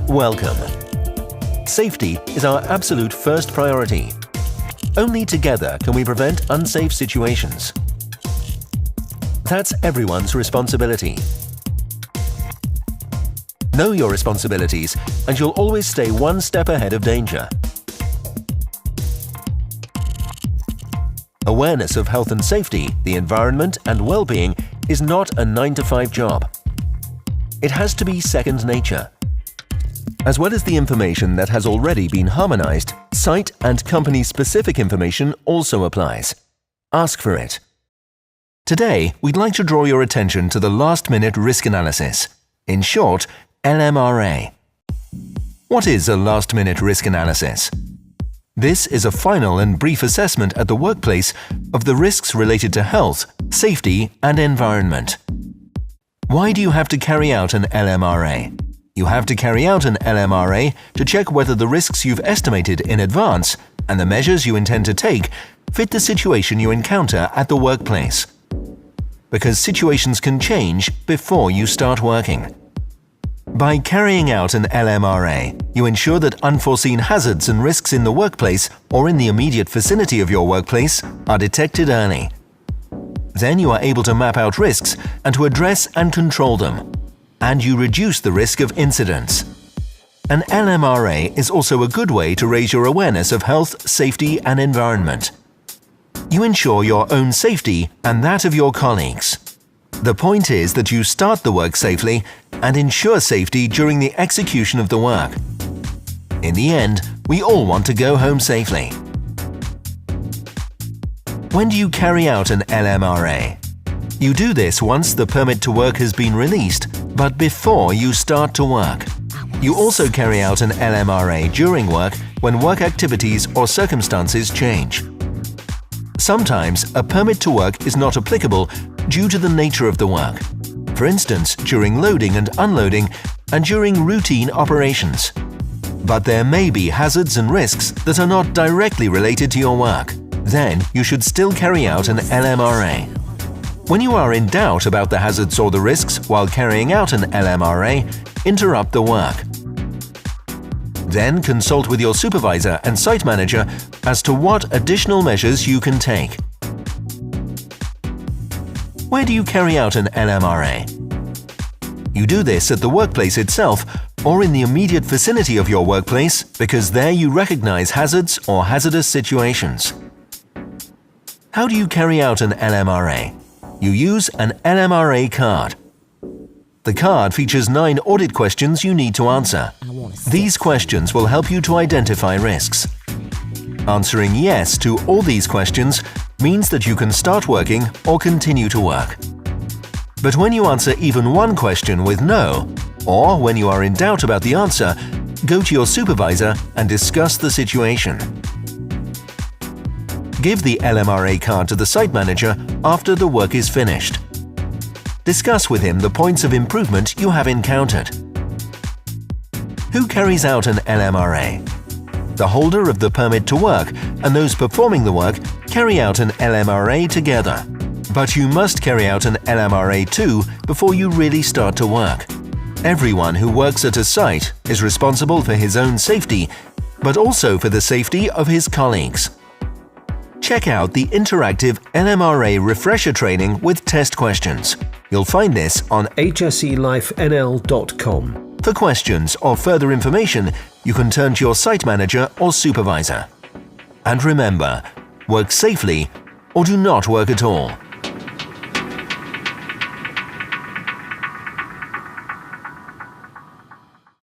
Welcome. Safety is our absolute first priority. Only together can we prevent unsafe situations. That's everyone's responsibility. Know your responsibilities, and you'll always stay one step ahead of danger. Awareness of health and safety, the environment and well-being is not a 9-to-5 job. It has to be second nature. As well as the information that has already been harmonized, site and company-specific information also applies. Ask for it. Today, we'd like to draw your attention to the last-minute risk analysis. In short, LMRA. What is a last-minute risk analysis? This is a final and brief assessment at the workplace of the risks related to health, safety, and environment. Why do you have to carry out an LMRA? You have to carry out an LMRA to check whether the risks you've estimated in advance and the measures you intend to take fit the situation you encounter at the workplace. Because situations can change before you start working. By carrying out an LMRA, you ensure that unforeseen hazards and risks in the workplace or in the immediate vicinity of your workplace are detected early. Then you are able to map out risks and to address and control them. And you reduce the risk of incidents. An LMRA is also a good way to raise your awareness of health, safety, and environment. You ensure your own safety and that of your colleagues. The point is that you start the work safely and ensure safety during the execution of the work. In the end, we all want to go home safely. When do you carry out an LMRA? You do this once the permit to work has been released, but before you start to work. You also carry out an LMRA during work when work activities or circumstances change. Sometimes a permit to work is not applicable due to the nature of the work. For instance, during loading and unloading and during routine operations. But there may be hazards and risks that are not directly related to your work. Then you should still carry out an LMRA. When you are in doubt about the hazards or the risks while carrying out an LMRA, interrupt the work. Then consult with your supervisor and site manager as to what additional measures you can take. Where do you carry out an LMRA? You do this at the workplace itself or in the immediate vicinity of your workplace because there you recognize hazards or hazardous situations. How do you carry out an LMRA? You use an LMRA card. The card features 9 audit questions you need to answer. These questions will help you to identify risks. Answering yes to all these questions means that you can start working or continue to work. But when you answer even one question with no, or when you are in doubt about the answer, go to your supervisor and discuss the situation. Give the LMRA card to the site manager after the work is finished. Discuss with him the points of improvement you have encountered. Who carries out an LMRA? The holder of the permit to work and those performing the work carry out an LMRA together. But you must carry out an LMRA too before you really start to work. Everyone who works at a site is responsible for his own safety, but also for the safety of his colleagues. Check out the interactive LMRA refresher training with test questions. You'll find this on HSElife NL.com. For questions or further information, you can turn to your site manager or supervisor. And remember, work safely or do not work at all.